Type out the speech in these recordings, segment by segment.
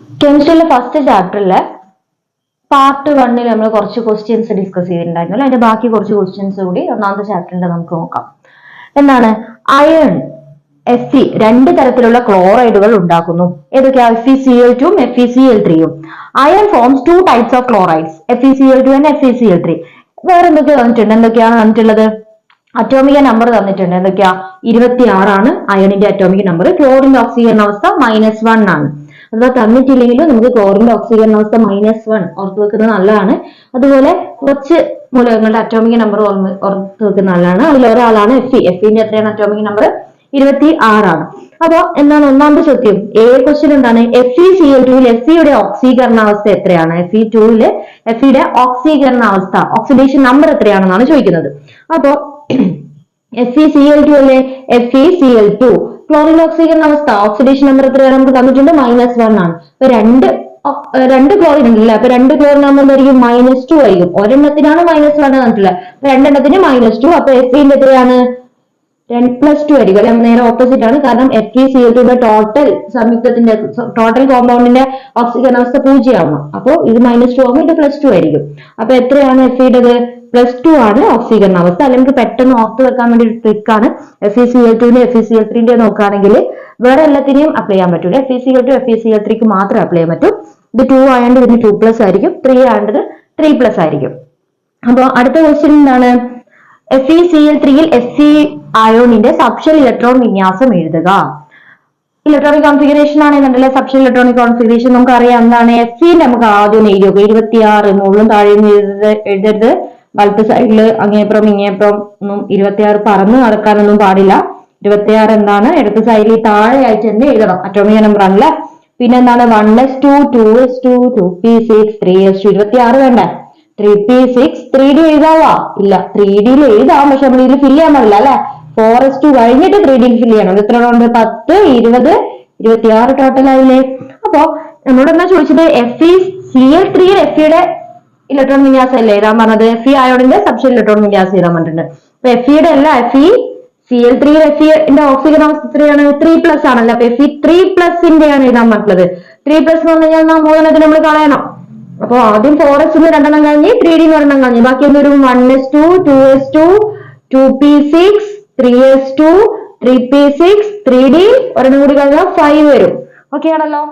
കെമിസ്ട്രിയിലെ first ചാപ്റ്ററിലെ part 1 നമ്മൾ കുറച്ച് questions discuss ചെയ്തിട്ടുണ്ടായിരുന്നു. അതിന്റെ ബാക്കി കുറച്ച് ക്വസ്റ്റ്യൻസ് കൂടി ഒന്നാമത്തെ ചാപ്റ്ററിന്റെ നമുക്ക് നോക്കാം. എന്താണ്? അയൺ Fe രണ്ട് തരത്തിലുള്ള ക്ലോറൈഡുകൾ ഉണ്ടാക്കുന്നു. ഏതൊക്കെയാ? FeCl2 FeCl3. Iron forms 2 types of chlorides, FeCl2 and FeCl3. വേറെ എന്തൊക്കെയാണ് വന്നിട്ടുള്ളത്? അറ്റോമിക നമ്പർ തന്നിട്ടുണ്ട്. എന്തൊക്കെയാ? 26 ആണ് അയണിന്റെ അറ്റോമിക് നമ്പർ. ക്ലോറിന്റെ ഓക്സിജൻ അവസ്ഥ -1 ആണ്. അഥവാ തന്നിട്ടില്ലെങ്കിലും നമുക്ക് ക്ലോറിന്റെ ഓക്സിജൻ അവസ്ഥ -1 ഓർത്ത് വെക്കുന്നത് നല്ലതാണ്. അതുപോലെ കുറച്ച് മൂലകങ്ങളുടെ അറ്റോമിക് നമ്പർ ഓർത്ത് വെക്കുന്നത് നല്ലതാണ്. അതിലൊരാളാണ് എഫിന്റെ എത്രയാണ് അറ്റോമിക് നമ്പർ? 26 ആണ്. അപ്പൊ എന്താണ് ഒന്നാമത്തെ ചോദ്യം? ക്വസ്റ്റ്യൻ എന്താണ്? FeCl2ൽ Feയുടെ ഓക്സീകരണാവസ്ഥ എത്രയാണ്? Fe2ല് Feയുടെ ഓക്സീകരണാവസ്ഥ, ഓക്സിഡേഷൻ നമ്പർ എത്രയാണെന്നാണ് ചോദിക്കുന്നത്. അപ്പോ FeCl2 അല്ലെ? FeCl2 ക്ലോറിൻ ഓക്സീകരണ അവസ്ഥ, ഓക്സിഡേഷൻ നമ്പർ എത്രയാണ് നമുക്ക് തന്നിട്ടുണ്ട്? -1 ആണ്. അപ്പൊ രണ്ട് ക്ലോറിൻ ഉണ്ടല്ലേ? അപ്പൊ രണ്ട് ക്ലോറിൻ ആകുമ്പോൾ എന്തായിരിക്കും? -2 ആയിരിക്കും. ഒരെണ്ണത്തിനാണ് -1 തന്നിട്ടുള്ളത്, രണ്ടെണ്ണത്തിന് -2. അപ്പൊ Feന്റെ എത്രയാണ്? +2 ആയിരിക്കും അല്ലെ? നേരെ ഓപ്പോസിറ്റ് ആണ്. കാരണം FeCl2ന്റെ ടോട്ടൽ സംയുക്തത്തിന്റെ ടോട്ടൽ കോമ്പൗണ്ടിന്റെ ഓക്സിജനാവസ്ഥ 0 ആവണം. അപ്പൊ ഇത് -2 ആകുമ്പോൾ ഇത് +2 ആയിരിക്കും. അപ്പൊ എത്രയാണ് Feയുടേത്? +2 ആണ് ഓക്സീകരണാവസ്ഥ. അല്ലെങ്കിൽ പെട്ടെന്ന് ഓർത്ത് വെക്കാൻ വേണ്ടി ഒരു ട്രിക്ക് ആണ്. FeCl2ന്റെ FeCl3ന്റെ നോക്കുകയാണെങ്കിൽ വേറെ എല്ലാത്തിനെയും അപ്ലൈ ചെയ്യാൻ പറ്റൂല. FeCl2 FeCl3ക്ക് മാത്രമേ അപ്ലൈ ചെയ്യാൻ പറ്റൂ. ഇത് 2 ആയതുകൊണ്ട് ഇതിന് 2+ ആയിരിക്കും, 3 ആയതുകൊണ്ട് 3+ ആയിരിക്കും. അപ്പൊ അടുത്ത ക്വസ്റ്റ്യൻ എന്താണ്? FeCl3ൽ Fe അയോണിന്റെ സബ്ഷെൽ ഇലക്ട്രോൺ വിന്യാസം എഴുതുക. ഇലക്ട്രോണിക് കോൺഫിഗറേഷൻ ആണെന്നുണ്ടല്ലേ സബ്ഷെൽ ഇലക്ട്രോണിക് കോൺഫിഗറേഷൻ. നമുക്ക് അറിയാം എന്താണ്? Fe നമുക്ക് ആദ്യം എഴുതി നോക്കുക. 26 മുകളിലും താഴെയും എഴുതരുത്. വലത്ത് സൈഡില് അങ്ങേപ്പുറം ഇങ്ങേപ്പുറം ഒന്നും 26 പറന്ന് നടക്കാനൊന്നും പാടില്ല. 26 എന്താണ്? ഇടത്ത് സൈഡിൽ താഴെ ആയിട്ട് തന്നെ എഴുതണം. അറ്റോമിക നമ്പർ ആണല്ലേ. പിന്നെ എന്താണ്? 1s2 2s2 2p6 3s2. 26 വേണ്ട. 3p6 3d എഴുതാവാ? ഇല്ല, 3dയിൽ എഴുതാം, പക്ഷെ നമ്മൾ ഇതിൽ ഫില്ല് ചെയ്യാൻ പാടില്ല അല്ലെ? 4s2 കഴിഞ്ഞിട്ട് 3dയിൽ ഫില്ല് ചെയ്യണം. എത്ര ഉണ്ട്? 10 20 26 ടോട്ടൽ ആയില്ലേ? അപ്പൊ നമ്മളോട് എന്താ ചോദിച്ചത്? FeCl3ൽ Feയുടെ ഇലക്ട്രോൺ വിന്യാസം അല്ലേ എഴുതാൻ പറഞ്ഞത്? Fe അയോണിന്റെ സബ്ഷെൽ ഇലക്ട്രോൺ വിന്യാസം എഴുതാൻ പറഞ്ഞിട്ടുണ്ട്. അപ്പൊ Feയുടെ അല്ല, FeCl3ൽ Feയുടെ ഓക്സിജൻ അവസ്ഥ എത്രയാണ്? 3+ ആണല്ലോ. അപ്പൊ Fe3+ന്റെ ആണ് എഴുതാൻ പറഞ്ഞത്. 3+ എന്ന് പറഞ്ഞു കഴിഞ്ഞാൽ 3 നമ്മൾ കളയണം. അപ്പൊ ആദ്യം 4s രണ്ടെണ്ണം കഴിഞ്ഞ് 3d ഒരെണ്ണം കഴിഞ്ഞ് ബാക്കി എന്തൊരു 1s2 2s2 2p6 3s2 3p6 3d ഒരെണ്ണം കൂടി കഴിഞ്ഞാൽ 5 വരും. ഓക്കെ ആണല്ലോ?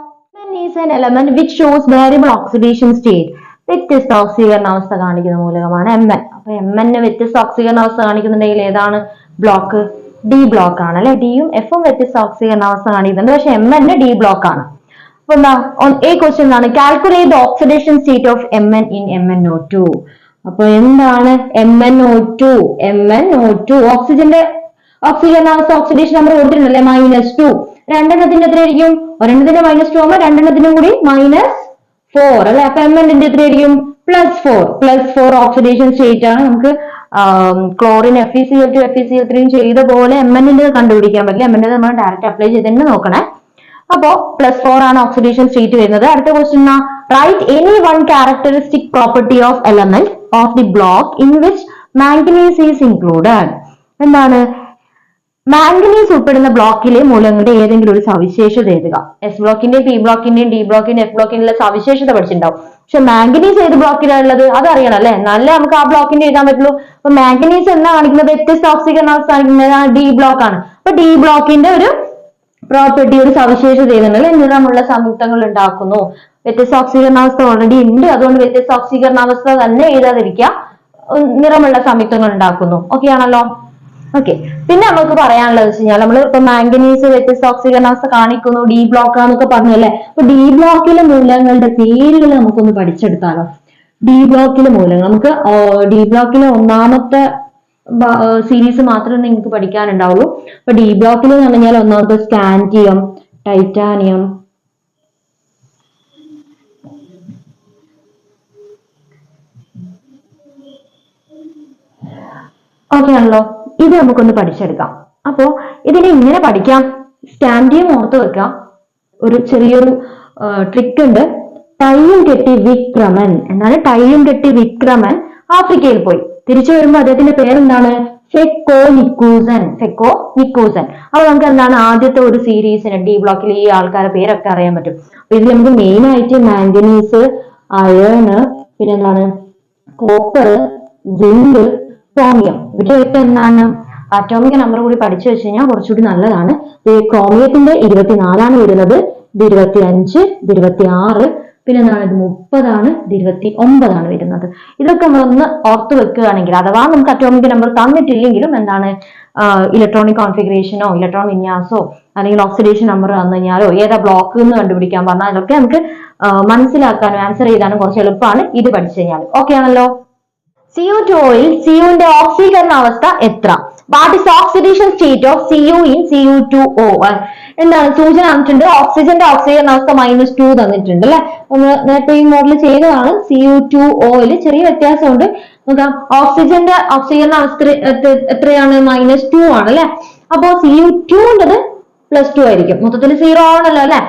is an element which shows variable oxidation state. വ്യത്യസ്ത ഓക്സീകരണാവസ്ഥ കാണിക്കുന്ന മൂലകമാണ് Mn. അപ്പൊ Mn വ്യത്യസ്ത ഓക്സീകരണാവസ്ഥ കാണിക്കുന്നുണ്ടെങ്കിൽ ഏതാണ് ബ്ലോക്ക്? D ബ്ലോക്ക് ആണ് അല്ലെ? ഡിയും എഫും വ്യത്യസ്ത ഓക്സീകരണാവസ്ഥ കാണിക്കുന്നുണ്ട്, പക്ഷെ Mn D ബ്ലോക്ക് ആണ്. അപ്പൊ എന്താ ക്വസ്റ്റ്യൻ എന്താണ്? Calculate the oxidation state of Mn in MnO2. അപ്പൊ എന്താണ് MnO2? MnO2 ഓക്സിജന്റെ ഓക്സീകരണാവസ്ഥ ഓക്സിഡേഷൻ നമ്പർ കൊടുത്തിട്ടുണ്ടല്ലേ? -2. രണ്ടെണ്ണത്തിന്റെ എത്രയായിരിക്കും? ഒരെണ്ണത്തിന്റെ -2 ആകുമ്പോൾ രണ്ടെണ്ണത്തിനും കൂടി -4 അല്ലെ? അപ്പൊ Mn എത്രയായിരിക്കും? +4 ഓക്സിഡേഷൻ സ്റ്റേറ്റ് ആണ്. നമുക്ക് ക്ലോറിൻ FeCl2 FeCl3 ചെയ്ത പോലെ Mn കണ്ടുപിടിക്കാൻ പറ്റില്ല. Mn നമ്മൾ ഡയറക്റ്റ് അപ്ലൈ ചെയ്ത് തന്നെ നോക്കണേ. അപ്പോ +4 ആണ് ഓക്സിഡേഷൻ സ്റ്റേറ്റ് വരുന്നത്. അടുത്ത question write any one characteristic property of element of the block in which manganese is included. എന്താണ്? മാംഗനീസ് ഉൾപ്പെടുന്ന ബ്ലോക്കിലെ മൂലകങ്ങളുടെ ഏതെങ്കിലും ഒരു സവിശേഷത എഴുതുക. എസ് ബ്ലോക്കിന്റെയും പി ബ്ലോക്കിന്റെയും ഡി ബ്ലോക്കിന്റെയും എഫ് ബ്ലോക്കിന്റെ സവിശേഷത പഠിച്ചിട്ടുണ്ടാവും. പക്ഷെ മാംഗനീസ് ഏത് ബ്ലോക്കിലാണുള്ളത് അത് അറിയണം അല്ലെ? എന്നാലേ നമുക്ക് ആ ബ്ലോക്കിന്റെ എഴുതാൻ പറ്റുള്ളൂ. അപ്പൊ മാംഗനീസ് എന്നാ കാണിക്കുന്നത്? വ്യത്യസ്ത ഓക്സീകരണാവസ്ഥ കാണിക്കുന്നത് ഡി ബ്ലോക്ക് ആണ്. അപ്പൊ ഡി ബ്ലോക്കിന്റെ ഒരു പ്രോപ്പർട്ടി, ഒരു സവിശേഷത എഴുതുന്നത് നിറമുള്ള സംയുക്തങ്ങൾ ഉണ്ടാക്കുന്നു. വ്യത്യസ്ത ഓക്സീകരണാവസ്ഥ ഓൾറെഡി ഉണ്ട്, അതുകൊണ്ട് വ്യത്യസ്ത ഓക്സീകരണാവസ്ഥ തന്നെ എഴുതാതിരിക്കുക. നിറമുള്ള സംയുക്തങ്ങൾ ഉണ്ടാക്കുന്നു. ഓക്കെ ആണല്ലോ? ഓക്കെ. പിന്നെ നമുക്ക് പറയാനുള്ളത് വെച്ച് കഴിഞ്ഞാൽ നമ്മൾ ഇപ്പൊ മാംഗനീസ് വ്യത്യസ്ത ഓക്സീകരണാവസ്ഥ കാണിക്കുന്നു, ഡി ബ്ലോക്ക് ആണെന്നൊക്കെ പറഞ്ഞല്ലേ? അപ്പൊ ഡി ബ്ലോക്കിലെ മൂലകങ്ങളുടെ പേരുകൾ നമുക്കൊന്ന് പഠിച്ചെടുത്താലോ? ഡി ബ്ലോക്കിലെ മൂലകങ്ങൾ നമുക്ക് ഡി ബ്ലോക്കിലെ ഒന്നാമത്തെ സീരീസ് മാത്രമേ നിങ്ങൾക്ക് പഠിക്കാനുണ്ടാവുള്ളൂ. അപ്പൊ ഡി ബ്ലോക്കിൽ എന്ന് പറഞ്ഞാൽ ഒന്നാമത്തെ സ്കാൻഡിയം, ടൈറ്റാനിയം, ഓക്കെ ആണല്ലോ? ഇത് നമുക്കൊന്ന് പഠിച്ചെടുക്കാം. അപ്പോ ഇതിനെ ഇങ്ങനെ പഠിക്കാം. സ്കാൻഡിയം ഓർത്ത് വെക്കാം. ഒരു ചെറിയൊരു ട്രിക്ക് ഉണ്ട്. ടൈയും കെട്ടി വിക്രമൻ. എന്താണ്? ടൈയും കെട്ടി വിക്രമൻ ആഫ്രിക്കയിൽ പോയി. തിരിച്ചു വരുമ്പോൾ അദ്ദേഹത്തിന്റെ പേരെന്താണ്? ഫെക്കോ നിക്കൂസൻ. അപ്പൊ നമുക്ക് എന്താണ് ആദ്യത്തെ ഒരു സീരീസിന് ഡി ബ്ലോക്കിൽ ഈ ആൾക്കാരുടെ പേരൊക്കെ അറിയാൻ പറ്റും. ഇതിൽ നമുക്ക് മെയിൻ ആയിട്ട് മാംഗനീസ്, അയേണ്, പിന്നെ എന്താണ് കോപ്പർ, സിങ്ക്, ക്രോമിയം, ഇവയൊക്കെ എന്താണ് അറ്റോമിക് നമ്പർ കൂടി പഠിച്ചു വെച്ച് കഴിഞ്ഞാൽ കുറച്ചുകൂടി നല്ലതാണ്. ക്രോമിയത്തിന്റെ 24 വരുന്നത്, ഇത് 25, ഇത് 26, പിന്നെ എന്താണ് ഇത് 30, ഇത് 29 വരുന്നത്. ഇതൊക്കെ നമ്മളൊന്ന് ഓർത്ത് വെക്കുകയാണെങ്കിൽ അഥവാ നമുക്ക് അറ്റോമിക് നമ്പർ തന്നിട്ടില്ലെങ്കിലും എന്താണ് ഇലക്ട്രോണിക് കോൺഫിഗറേഷനോ ഇലക്ട്രോൺ വിന്യാസോ അല്ലെങ്കിൽ ഓക്സിഡേഷൻ നമ്പർ തന്നു കഴിഞ്ഞാലോ ഏതാ ബ്ലോക്ക് എന്ന് കണ്ടുപിടിക്കാൻ പറഞ്ഞാൽ അതൊക്കെ നമുക്ക് മനസ്സിലാക്കാനും ആൻസർ ചെയ്താനും കുറച്ച് എളുപ്പമാണ് ഇത് പഠിച്ചു കഴിഞ്ഞാൽ. ഓക്കെ ആണല്ലോ. CO2യിൽ Cuന്റെ ഓക്സീകരണ അവസ്ഥ എത്ര? What is oxidation state of Cu in Cu2O? എന്താണ് സൂചന തന്നിട്ടുണ്ട്. ഓക്സിജന്റെ ഓക്സീകരണ അവസ്ഥ -2 തന്നിട്ടുണ്ട് അല്ലെ. നമ്മൾ നേരത്തെ ഈ മോഡൽ ചെയ്തതാണ്. Cu2O ചെറിയ വ്യത്യാസമുണ്ട്. നോക്കാം, ഓക്സിജന്റെ ഓക്സീകരണ അവസ്ഥ എത്രയാണ്? -2 ആണ് അല്ലെ. അപ്പോ Cu2ൻ്റെത് +2 ആയിരിക്കും. മൊത്തത്തിൽ 0 ആവണല്ലോ അല്ലെ.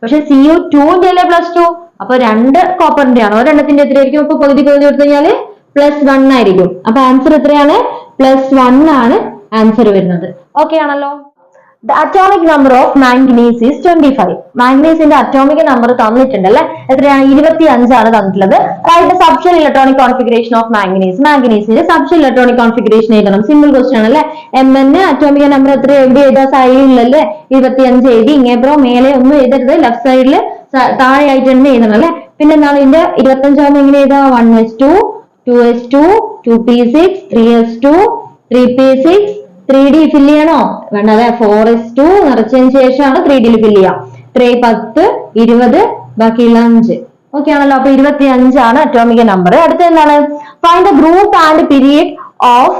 പക്ഷെ Cu2ന്റെ അല്ലേ +2, അപ്പൊ 2 കോപ്പറിന്റെ ആണ്. ഒരെണ്ണത്തിന്റെ എത്രയായിരിക്കും? ഇപ്പൊ പകുതി എടുത്തു കഴിഞ്ഞാല് +1 ആയിരിക്കും. അപ്പൊ ആൻസർ എത്രയാണ്? +1 ആണ് ആൻസർ വരുന്നത്. ഓക്കെ ആണല്ലോ. The atomic number of manganese is 25. മാംഗനീസിന്റെ അറ്റോമിക് നമ്പർ തന്നിട്ടുണ്ട് അല്ലെ. എത്രയാണ്? 25 ആണ് തന്നിട്ടുള്ളത്. Right subshell electronic configuration of manganese. മാംഗനീസിന്റെ സബ്ഷെൽ ഇലക്ട്രോണിക് കോൺഫിഗറേഷൻ എഴുതണം. സിമ്പിൾ ക്വസ്റ്റ്യൻ ആണ് അല്ലെ. Mn അറ്റോമിക് നമ്പർ എത്ര എഴുതി എഴുതാ? സൈഡിലല്ലേ 25 എഴുതി. ഇങ്ങേപ്പുറം മേലെ ഒന്നും എഴുതരുത്, ലെഫ്റ്റ് സൈഡില് താഴെയായിട്ട് തന്നെ എഴുതണം അല്ലെ. പിന്നെ എന്താണ് ഇതിന്റെ 25 ആകുമ്പോൾ എങ്ങനെ എഴുതാ? 1s2, 2s2, 2p6, 3s2, 3p6, 3d fill ചെയ്യണോ? വേണ്ട അല്ലെ. 4s2 നിറച്ചതിന് ശേഷമാണ് 3d ഫില്ല് ചെയ്യാം. 10, 20, ബാക്കിയുള്ള 5. ഓക്കെ ആണല്ലോ. അപ്പൊ 25 ആണ് അറ്റോമിക് നമ്പർ. അടുത്ത എന്താണ്? Find the group and period of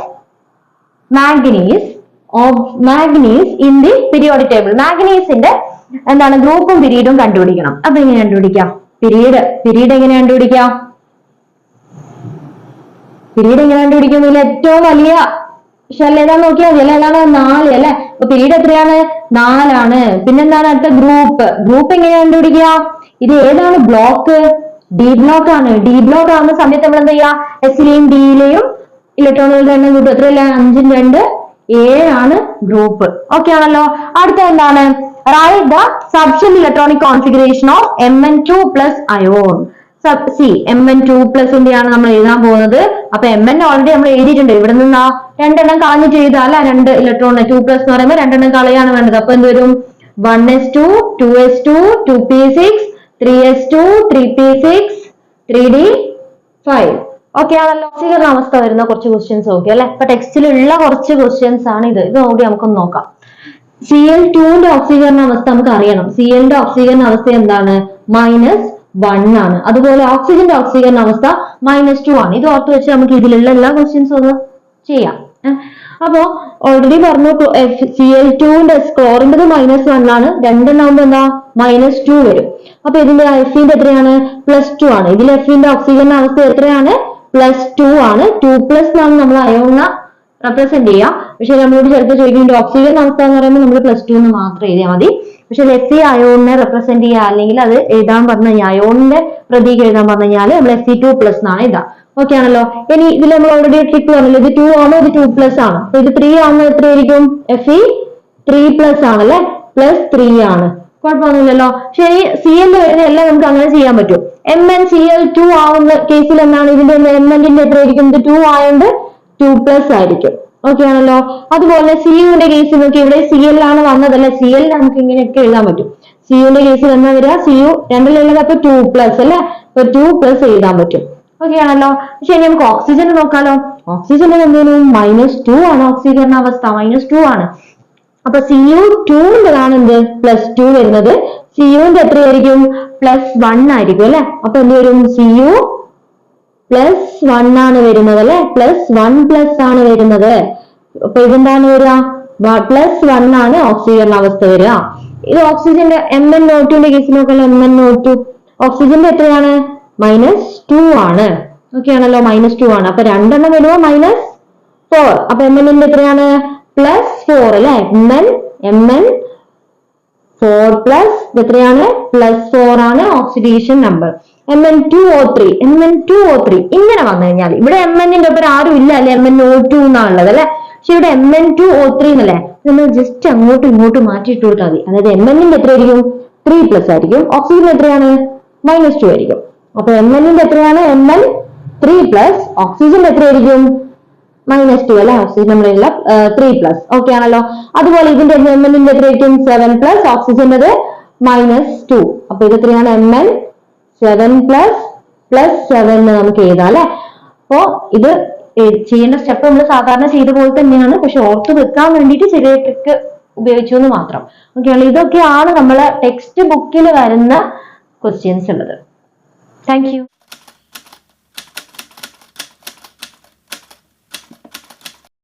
manganese in the periodic table. മാംഗനീസിന്റെ എന്താണ് ഗ്രൂപ്പും പീരീഡും കണ്ടുപിടിക്കണം. അപ്പൊ എങ്ങനെ കണ്ടുപിടിക്കാം? പീരീഡ് എങ്ങനെ കണ്ടുപിടിക്കാം? പീരീഡ് എങ്ങനെ കണ്ടുപിടിക്കും? ഇതിൽ ഏറ്റവും വലിയ ഷെൽ ഏതാന്ന് നോക്കിയാൽ മതി അല്ലെ. ഏതാണ്? 4 അല്ലെ. അപ്പൊ പീരീഡ് എത്രയാണ്? 4 ആണ്. പിന്നെന്താണ് അടുത്ത? ഗ്രൂപ്പ് എങ്ങനെ കണ്ടുപിടിക്കുക? ഇത് ഏതാണ് ബ്ലോക്ക്? ഡി ബ്ലോക്ക് ആണ്. ഡി ബ്ലോക്ക് ആവുന്ന സമയത്ത് നമ്മൾ എന്താ ചെയ്യാ? എസിലെയും ഡിയിലെയും ഇലക്ട്രോണുകളുടെ എണ്ണം കൂട്ടും. എത്രയല്ല? 5 ഉം 2 7 ആണ് ഗ്രൂപ്പ്. ഓക്കെ ആണല്ലോ. അടുത്ത എന്താണ്? Write the subshell electronic configuration of Mn2 plus ion. Mn2+ ആണ് നമ്മൾ എഴുതാൻ പോകുന്നത്. അപ്പൊ Mn ഓൾറെഡി നമ്മൾ എഴുതിയിട്ടുണ്ട്. ഇവിടെ നിന്ന് 2 എണ്ണം കളഞ്ഞിട്ട് എഴുതാം അല്ലെ. 2 ഇലക്ട്രോൺ 2+ എന്ന് പറയുമ്പോൾ 2 എണ്ണം കളയാണ് വേണ്ടത്. അപ്പൊ എന്ത് വരും? 1s2, 2s2, 2p6, 3s2, 3p6, 3d5. Okay ആണല്ലോ. ഓക്സീകരണ അവസ്ഥ വരുന്ന കുറച്ച് ക്വസ്റ്റ്യൻസ് ഓക്കെ അല്ലെ. ഇപ്പൊ ടെക്സ്റ്റിലുള്ള കുറച്ച് ക്വസ്റ്റ്യൻസ് ആണ് ഇത് കൂടി നമുക്കൊന്ന് നോക്കാം. Cl2ന്റെ ഓക്സീകരണ അവസ്ഥ നമുക്ക് അറിയണം. Clന്റെ ഓക്സീകരണ അവസ്ഥ എന്താണ്? -1 ആണ്. അതുപോലെ ഓക്സിജന്റെ ഓക്സീകരണ അവസ്ഥ -2 ആണ്. ഇത് ഓർത്ത് വെച്ച് നമുക്ക് ഇതിലുള്ള എല്ലാ ക്വസ്റ്റ്യൻസും ഒന്ന് ചെയ്യാം. അപ്പോ ഓൾറെഡി പറഞ്ഞു Cl2ന്റെ ക്ലോറിന്റെ -1 ആണ്. 2 ആകുമ്പോ എന്താ? -2 വരും. അപ്പൊ ഇതിന്റെ Fന്റെ എത്രയാണ്? +2 ആണ്. ഇതിൽ Fന്റെ ഓക്സീകരണ അവസ്ഥ എത്രയാണ്? +2 ആണ്. 2+ എന്നാണ് നമ്മൾ അയോണിനെ റെപ്രസെന്റ് ചെയ്യുക. പക്ഷെ നമ്മളോട് ചിലപ്പോൾ ചോദിക്കുന്നുണ്ട് ഓക്സീകരണ അവസ്ഥ എന്ന് പറയുമ്പോൾ നമ്മൾ +2 എന്ന് മാത്രം എഴുതിയാൽ മതി. പക്ഷെ Fe അയോണിനെ റെപ്രസെന്റ് ചെയ്യുക അല്ലെങ്കിൽ അത് എഴുതാൻ പറഞ്ഞു കഴിഞ്ഞാൽ അയോണിന്റെ പ്രതീകം എഴുതാൻ പറഞ്ഞു കഴിഞ്ഞാൽ നമ്മൾ Fe2+ എന്നാണ് എഴുതാം. ഓക്കെ ആണല്ലോ. ഇനി ഇതിൽ നമ്മൾ ഓൾറെഡി ട്രിക്ക് പറഞ്ഞല്ലോ. ഇത് 2 ആണോ? ഇത് 2+ ആണ്. അപ്പൊ ഇത് 3 ആവുമ്പോൾ എത്രയായിരിക്കും? Fe3+ ആണല്ലേ. +3 ആണ്. കുഴപ്പമൊന്നുമില്ലല്ലോ. ശരി. Cl വരുന്ന എല്ലാം നമുക്ക് അങ്ങനെ ചെയ്യാൻ പറ്റും. MnCl2 ആവുന്ന കേസിൽ എന്താണ് ഇതിന്റെ Mn എത്രയായിരിക്കും? ഇത് 2 ആയതുകൊണ്ട് 2+ ആയിരിക്കും. ഓക്കെ ആണല്ലോ. അതുപോലെ Cuന്റെ കേസിൽ നോക്കി, ഇവിടെ Cl ആണ് വന്നതല്ലേ. Cl നമുക്ക് ഇങ്ങനെയൊക്കെ എഴുതാൻ പറ്റും. Cuന്റെ കേസിൽ എന്താ വരിക? Cu രണ്ടിലുള്ളത് അപ്പൊ 2+ അല്ലെ. അപ്പൊ 2+ എഴുതാൻ പറ്റും. ഓക്കെ ആണല്ലോ. ശരി, നമുക്ക് ഓക്സിജൻ നോക്കാലോ. ഓക്സിജന്റെ എന്തെങ്കിലും -2 ആണ് ഓക്സീകരണ അവസ്ഥ. -2 ആണ്. അപ്പൊ Cu2ൻ്റെതാണ് എന്ത്? +2 വരുന്നത്. Cuന്റെ എത്രയായിരിക്കും? +1 ആയിരിക്കും അല്ലെ. അപ്പൊ എന്ത് വരും? Cu+1 ആണ് വരുന്നത് അല്ലെ. +1+ ആണ് വരുന്നത്. അപ്പൊ ഇതെന്താണ് വരിക? +1 ആണ് ഓക്സീകരണ അവസ്ഥ വരിക. ഇത് ഓക്സിജന്റെ MnO2ന്റെ കേസിൽ നോക്കാലോ. MnO2 ഓക്സിജന്റെ എത്രയാണ്? -2 ആണ്. ഓക്കെ ആണല്ലോ. -2 ആണ്. അപ്പൊ 2 എണ്ണം വരുമ്പോ -4. അപ്പൊ Mn എത്രയാണ്? +4 അല്ലെ. Mn4+ എത്രയാണ്? +4 ആണ് ഓക്സിഡേഷൻ നമ്പർ. Mn2O3 ഇങ്ങനെ വന്നു കഴിഞ്ഞാൽ ഇവിടെ Mnന്റെ ഒപ്പം ആരും ഇല്ല അല്ലെ. MnO2 എന്നാണുള്ളത് അല്ലെ. പക്ഷെ ഇവിടെ Mn2O3 എന്നല്ലേ. നമ്മൾ ജസ്റ്റ് അങ്ങോട്ടും ഇങ്ങോട്ടും മാറ്റിയിട്ട് കൊടുത്താൽ മതി. അതായത് Mnന്റെ എത്രയായിരിക്കും? 3+ ആയിരിക്കും. ഓക്സിജൻ എത്രയാണ്? -2 ആയിരിക്കും. അപ്പൊ mnന്റെ എത്രയാണ്? mn 3+, ഓക്സിജന്റെ എത്രയായിരിക്കും? -2 അല്ലെ, ഓക്സിജൻ നമ്മളില്ല 3+. ഓക്കെ ആണല്ലോ. അതുപോലെ ഇതിന്റെ mnന്റെ എത്രയായിരിക്കും? 7+, ഓക്സിജന്റെ -2. അപ്പൊ ഇത് എത്രയാണ്? mn 7+ +7 നമുക്ക് എഴുതാം അല്ലെ. അപ്പോ ഇത് ചെയ്യേണ്ട സ്റ്റെപ്പ് നമ്മൾ സാധാരണ ചെയ്ത പോലെ തന്നെയാണ്, പക്ഷെ ഓർത്ത് വെക്കാൻ വേണ്ടിയിട്ട് ചെറിയ ട്രിക്ക് ഉപയോഗിച്ചു എന്ന് മാത്രം. ഓക്കെയാണ്. ഇതൊക്കെയാണ് നമ്മളെ ടെക്സ്റ്റ് ബുക്കിൽ വരുന്ന ക്വസ്റ്റ്യൻസ് ഉള്ളത്. Thank you.